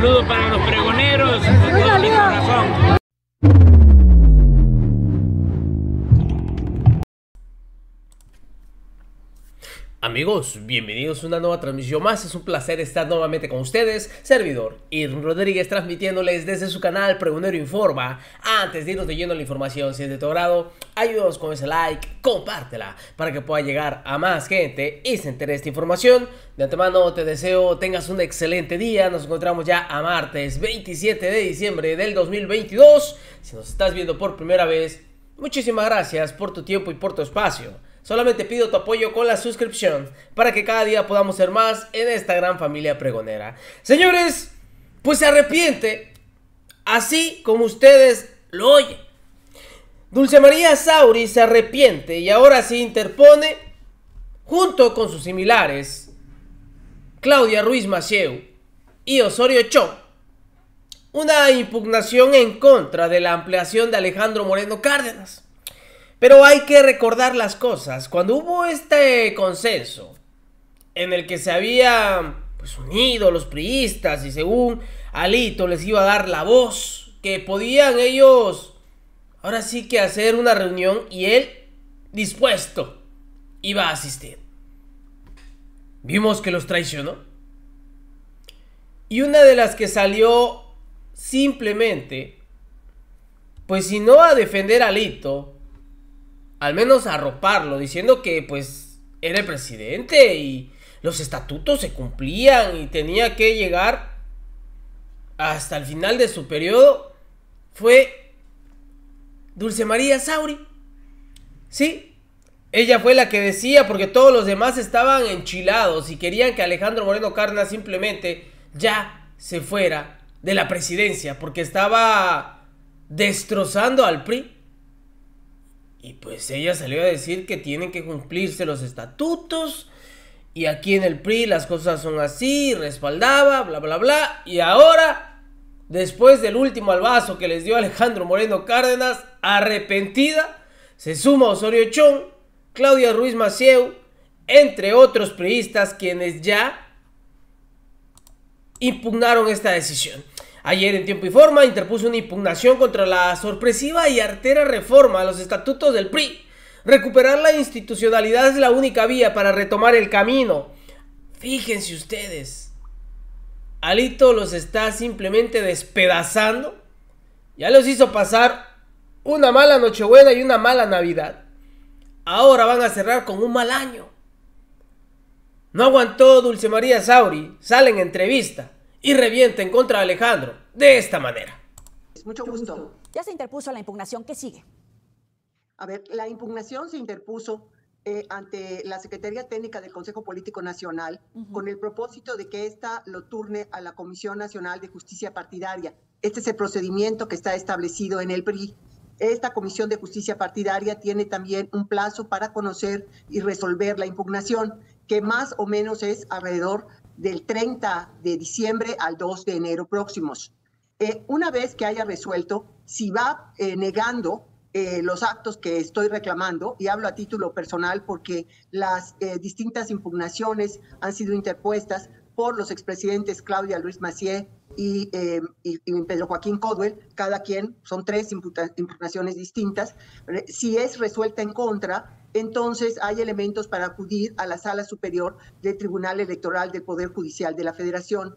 saludo para los pregoneros con todo mi corazón. Amigos, bienvenidos a una nueva transmisión más. Es un placer estar nuevamente con ustedes. Servidor Irwin Rodríguez, transmitiéndoles desde su canal Pregonero Informa. Antes de irnos leyendo la información, si es de tu agrado, ayúdanos con ese like, compártela para que pueda llegar a más gente y se entere de esta información. De antemano te deseo tengas un excelente día. Nos encontramos ya a martes 27 de diciembre del 2022. Si nos estás viendo por primera vez, muchísimas gracias por tu tiempo y por tu espacio. Solamente pido tu apoyo con la suscripción para que cada día podamos ser más en esta gran familia pregonera. Señores, pues se arrepiente, así como ustedes lo oyen. Dulce María Sauri se arrepiente y ahora se interpone, junto con sus similares, Claudia Ruiz Massieu y Osorio Chong, una impugnación en contra de la ampliación de Alejandro Moreno Cárdenas. Pero hay que recordar las cosas. Cuando hubo este consenso en el que se habían unido los priistas y según Alito les iba a dar la voz, que podían ellos ahora sí que hacer una reunión y él dispuesto iba a asistir. Vimos que los traicionó. Y una de las que salió simplemente, pues si no a defender a Alito, al menos arroparlo, diciendo que pues era el presidente y los estatutos se cumplían y tenía que llegar hasta el final de su periodo, fue Dulce María Sauri. Sí, ella fue la que decía, porque todos los demás estaban enchilados y querían que Alejandro Moreno Cárdenas simplemente ya se fuera de la presidencia, porque estaba destrozando al PRI. Y pues ella salió a decir que tienen que cumplirse los estatutos. Y aquí en el PRI las cosas son así, respaldaba, bla, bla, bla. Y ahora, después del último albazo que les dio Alejandro Moreno Cárdenas, arrepentida, se suma Osorio Chong, Claudia Ruiz Massieu, entre otros priistas quienes ya impugnaron esta decisión. Ayer en Tiempo y Forma interpuso una impugnación contra la sorpresiva y artera reforma a los estatutos del PRI. Recuperar la institucionalidad es la única vía para retomar el camino. Fíjense ustedes, Alito los está simplemente despedazando. Ya los hizo pasar una mala Nochebuena y una mala Navidad. Ahora van a cerrar con un mal año. No aguantó Dulce María Sauri, sale en entrevista y revienta en contra de Alejandro de esta manera. Mucho gusto. Ya se interpuso la impugnación. ¿Qué sigue? A ver, la impugnación se interpuso ante la Secretaría Técnica del Consejo Político Nacional con el propósito de que ésta lo turne a la Comisión Nacional de Justicia Partidaria. Este es el procedimiento que está establecido en el PRI. Esta Comisión de Justicia Partidaria tiene también un plazo para conocer y resolver la impugnación, que más o menos es alrededor del 30 de diciembre al 2 de enero próximos. Una vez que haya resuelto, si va negando los actos que estoy reclamando, y hablo a título personal porque las distintas impugnaciones han sido interpuestas por los expresidentes Claudia Ruiz Massieu y Pedro Joaquín Codwell, cada quien, son 3 impugnaciones distintas. Si es resuelta en contra, entonces hay elementos para acudir a la Sala Superior del Tribunal Electoral del Poder Judicial de la Federación.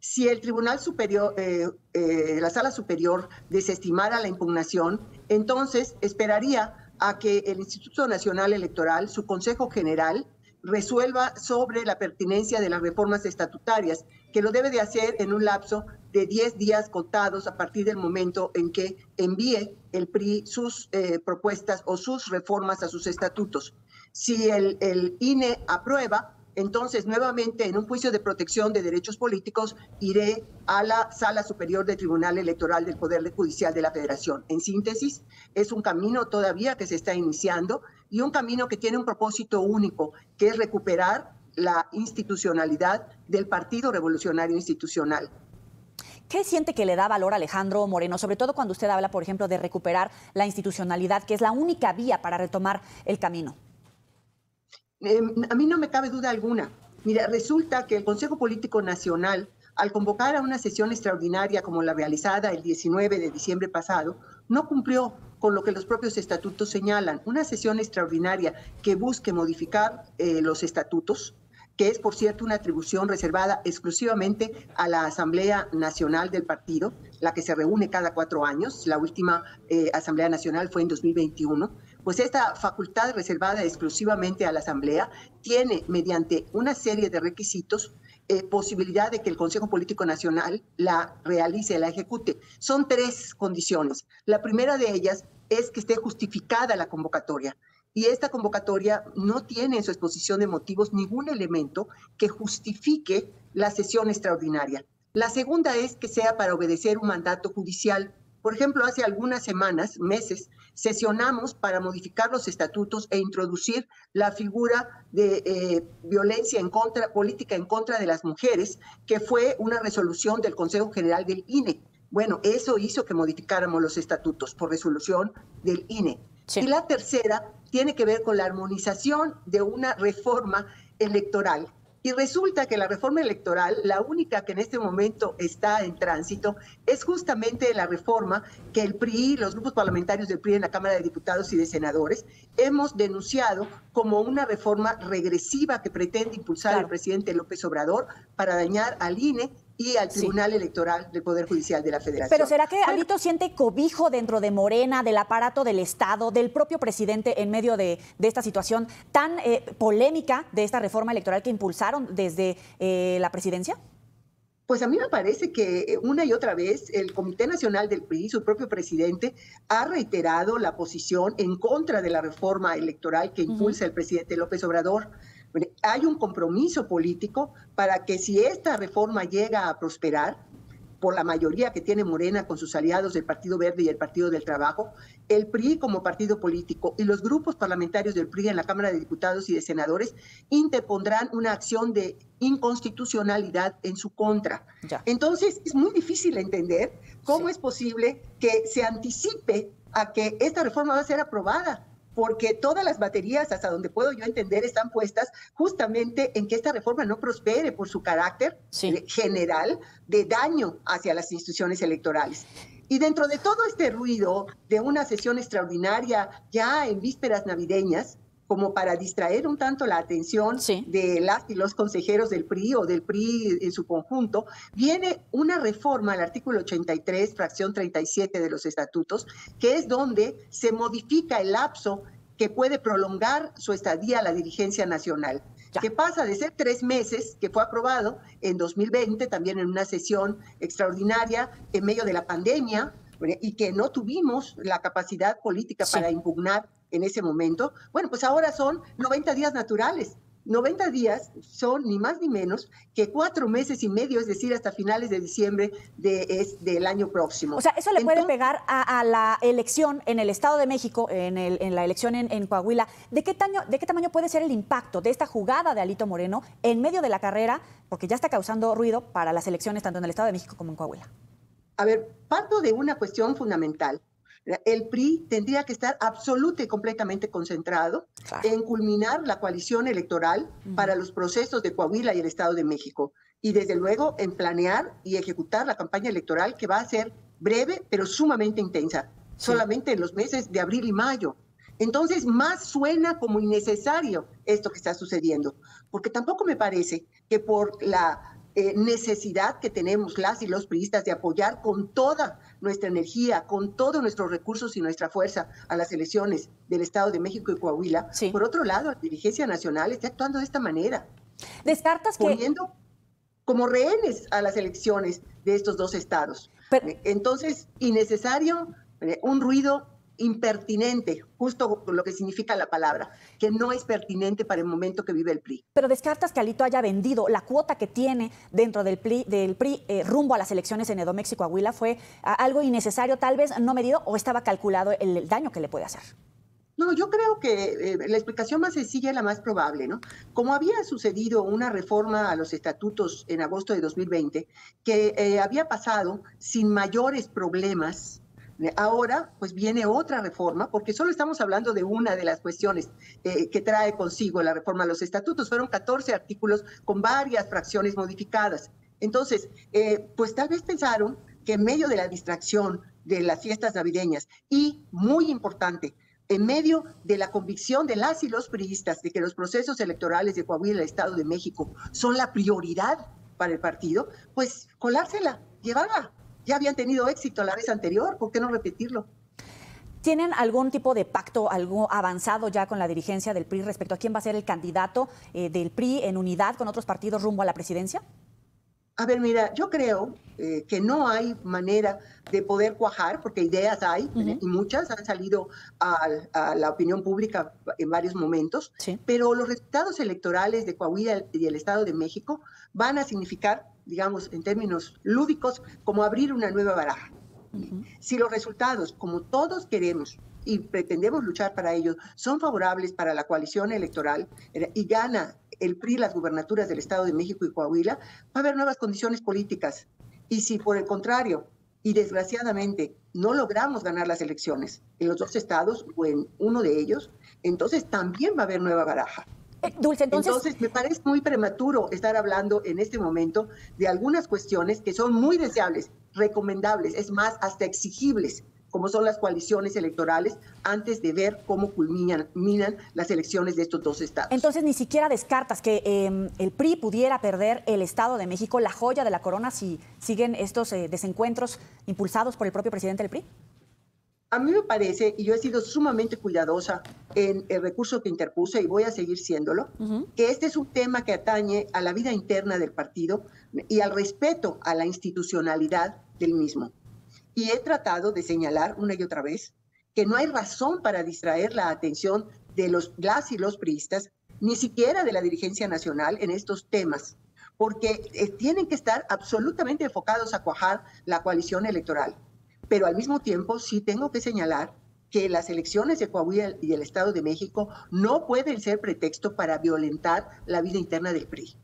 Si el Tribunal Superior, la Sala Superior desestimara la impugnación, entonces esperaría a que el Instituto Nacional Electoral, su Consejo General, resuelva sobre la pertinencia de las reformas estatutarias, que lo debe de hacer en un lapso de 10 días contados a partir del momento en que envíe el PRI sus propuestas o sus reformas a sus estatutos. Si el INE aprueba, entonces nuevamente en un juicio de protección de derechos políticos iré a la Sala Superior del Tribunal Electoral del Poder Judicial de la Federación. En síntesis, es un camino todavía que se está iniciando y un camino que tiene un propósito único, que es recuperar la institucionalidad del Partido Revolucionario Institucional. ¿Qué siente que le da valor a Alejandro Moreno, sobre todo cuando usted habla, por ejemplo, de recuperar la institucionalidad, que es la única vía para retomar el camino? A mí no me cabe duda alguna. Mira, resulta que el Consejo Político Nacional al convocar a una sesión extraordinaria como la realizada el 19 de diciembre pasado, no cumplió con lo que los propios estatutos señalan. Una sesión extraordinaria que busque modificar los estatutos, que es, por cierto, una atribución reservada exclusivamente a la Asamblea Nacional del partido, la que se reúne cada 4 años. La última Asamblea Nacional fue en 2021. Pues esta facultad reservada exclusivamente a la Asamblea tiene, mediante una serie de requisitos, posibilidad de que el Consejo Político Nacional la realice, la ejecute. Son 3 condiciones. La primera de ellas es que esté justificada la convocatoria. Y esta convocatoria no tiene en su exposición de motivos ningún elemento que justifique la sesión extraordinaria. La segunda es que sea para obedecer un mandato judicial. Por ejemplo, hace algunas semanas, meses, sesionamos para modificar los estatutos e introducir la figura de violencia política en contra de las mujeres, que fue una resolución del Consejo General del INE. Bueno, eso hizo que modificáramos los estatutos por resolución del INE. Sí. Y la tercera tiene que ver con la armonización de una reforma electoral. Y resulta que la reforma electoral, la única que en este momento está en tránsito, es justamente la reforma que el PRI, los grupos parlamentarios del PRI en la Cámara de Diputados y de Senadores, hemos denunciado como una reforma regresiva que pretende impulsar el presidente López Obrador para dañar al INE y al Tribunal Electoral del Poder Judicial de la Federación. Pero ¿será que Alito siente cobijo dentro de Morena, del aparato del Estado, del propio presidente en medio de esta situación tan polémica de esta reforma electoral que impulsaron desde la presidencia? Pues a mí me parece que una y otra vez el Comité Nacional del PRI, su propio presidente, ha reiterado la posición en contra de la reforma electoral que impulsa el presidente López Obrador. Hay un compromiso político para que si esta reforma llega a prosperar, por la mayoría que tiene Morena con sus aliados del Partido Verde y el Partido del Trabajo, el PRI como partido político y los grupos parlamentarios del PRI en la Cámara de Diputados y de Senadores interpondrán una acción de inconstitucionalidad en su contra. Ya. Entonces, es muy difícil entender cómo es posible que se anticipe a que esta reforma va a ser aprobada, porque todas las baterías, hasta donde puedo yo entender, están puestas justamente en que esta reforma no prospere por su carácter general de daño hacia las instituciones electorales. Y dentro de todo este ruido de una sesión extraordinaria ya en vísperas navideñas, como para distraer un tanto la atención de las y los consejeros del PRI o del PRI en su conjunto, viene una reforma al artículo 83, fracción 37 de los estatutos, que es donde se modifica el lapso que puede prolongar su estadía a la dirigencia nacional, que pasa de ser 3 meses, que fue aprobado en 2020, también en una sesión extraordinaria en medio de la pandemia, y que no tuvimos la capacidad política para impugnar en ese momento. Bueno, pues ahora son 90 días naturales. 90 días son ni más ni menos que 4 meses y medio, es decir, hasta finales de diciembre del año próximo. O sea, eso le puede pegar a la elección en el Estado de México, en la elección en Coahuila. ¿De qué tamaño puede ser el impacto de esta jugada de Alito Moreno en medio de la carrera? Porque ya está causando ruido para las elecciones tanto en el Estado de México como en Coahuila. A ver, parto de una cuestión fundamental. El PRI tendría que estar absoluta y completamente concentrado en culminar la coalición electoral para los procesos de Coahuila y el Estado de México. Y desde luego en planear y ejecutar la campaña electoral, que va a ser breve pero sumamente intensa, solamente en los meses de abril y mayo. Entonces, más suena como innecesario esto que está sucediendo, porque tampoco me parece que por la necesidad que tenemos las y los priistas de apoyar con toda nuestra energía, con todos nuestros recursos y nuestra fuerza a las elecciones del Estado de México y Coahuila. Por otro lado, la dirigencia nacional está actuando de esta manera. ¿Descartas poniendo como rehenes a las elecciones de estos 2 estados? Entonces, innecesario, un ruido impertinente, justo lo que significa la palabra, que no es pertinente para el momento que vive el PRI. Pero ¿descartas que Alito haya vendido la cuota que tiene dentro del PRI rumbo a las elecciones en Edomex y Coahuila? ¿Fue algo innecesario, tal vez no medido, o estaba calculado el daño que le puede hacer? No, yo creo que la explicación más sencilla es la más probable, ¿no? Como había sucedido una reforma a los estatutos en agosto de 2020, que había pasado sin mayores problemas. Ahora, pues viene otra reforma, porque solo estamos hablando de una de las cuestiones que trae consigo la reforma a los estatutos. Fueron 14 artículos con varias fracciones modificadas. Entonces, pues tal vez pensaron que en medio de la distracción de las fiestas navideñas y, muy importante, en medio de la convicción de las y los priistas de que los procesos electorales de Coahuila y el Estado de México son la prioridad para el partido, pues colársela, llevarla. Ya habían tenido éxito la vez anterior, ¿por qué no repetirlo? ¿Tienen algún tipo de pacto, algo avanzado ya con la dirigencia del PRI respecto a quién va a ser el candidato del PRI en unidad con otros partidos rumbo a la presidencia? A ver, mira, yo creo que no hay manera de poder cuajar, porque ideas hay, y muchas han salido a la opinión pública en varios momentos, pero los resultados electorales de Coahuila y el Estado de México van a significar, digamos, en términos lúdicos, como abrir una nueva baraja. Si los resultados, como todos queremos y pretendemos luchar para ello, son favorables para la coalición electoral y gana el PRI las gubernaturas del Estado de México y Coahuila, va a haber nuevas condiciones políticas. Y si por el contrario, y desgraciadamente, no logramos ganar las elecciones en los dos estados o en uno de ellos, entonces también va a haber nueva baraja. Dulce, entonces me parece muy prematuro estar hablando en este momento de algunas cuestiones que son muy deseables, recomendables, es más, hasta exigibles, como son las coaliciones electorales, antes de ver cómo culminan las elecciones de estos dos estados. Entonces, ni siquiera descartas que el PRI pudiera perder el Estado de México, la joya de la corona, si siguen estos desencuentros impulsados por el propio presidente del PRI. A mí me parece, y yo he sido sumamente cuidadosa en el recurso que interpuse y voy a seguir siéndolo, que este es un tema que atañe a la vida interna del partido y al respeto a la institucionalidad del mismo. Y he tratado de señalar una y otra vez que no hay razón para distraer la atención de las y los priistas, ni siquiera de la dirigencia nacional en estos temas, porque tienen que estar absolutamente enfocados a cuajar la coalición electoral. Pero al mismo tiempo sí tengo que señalar que las elecciones de Coahuila y el Estado de México no pueden ser pretexto para violentar la vida interna del PRI.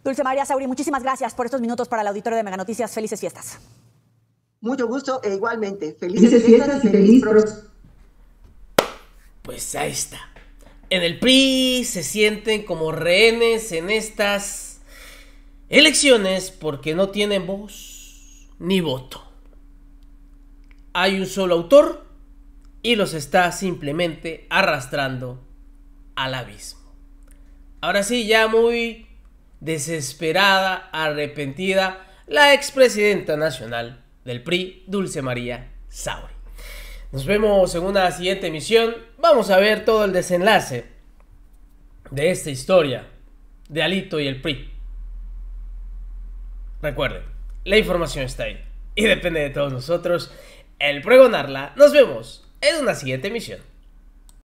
Dulce María Sauri, muchísimas gracias por estos minutos para el auditorio de Mega Noticias. Felices fiestas. Mucho gusto e igualmente. Felices fiestas y feliz próximo. Pues ahí está. En el PRI se sienten como rehenes en estas elecciones porque no tienen voz ni voto. Hay un solo autor y los está simplemente arrastrando al abismo. Ahora sí, ya muy desesperada, arrepentida, la expresidenta nacional del PRI, Dulce María Sauri. Nos vemos en una siguiente emisión. Vamos a ver todo el desenlace de esta historia de Alito y el PRI. Recuerden, la información está ahí y depende de todos nosotros el pregonarla. Nos vemos en una siguiente emisión.